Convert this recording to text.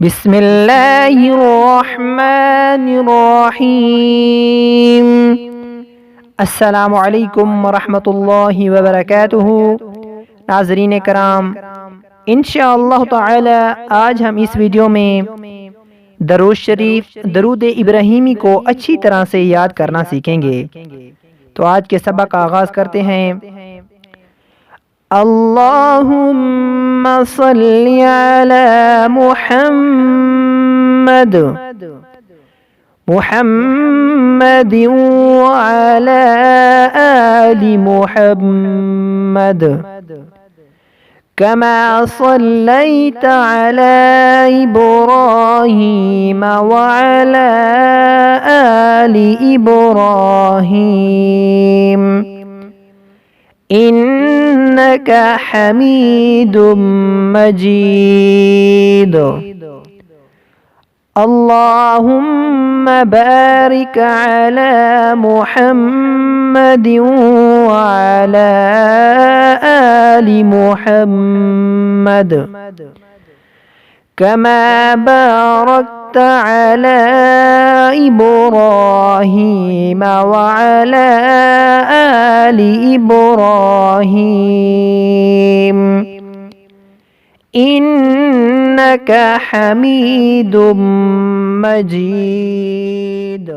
बिस्मिल्लाहिर्रहमानिर्रहीम। अस्सलामु अलैकुम वरहमतुल्लाहि वबरकातुहू। नाज़रीन कराम, इंशाअल्लाह ताला आज हम इस वीडियो में दरूद शरीफ दरूद इब्राहीमी को अच्छी तरह से याद करना सीखेंगे। तो आज के सबक का आगाज़ करते हैं। अल्लाहुम्मा सल्ली अला मुहम्मद मुहम्मदिन व अला आलि मुहम्मद कमा सल्लैता अला इब्राहीम व अला आलि इब्राहीम इन्नका हमीदुम मजीद। अल्लाहुम्मा बारिक अला मुहम्मदिन व अला आलि मुहम्मद कमा बारकता अला इब्राहीम व अला आलि इब्राहीम इन्नका हमीदुम मजीद।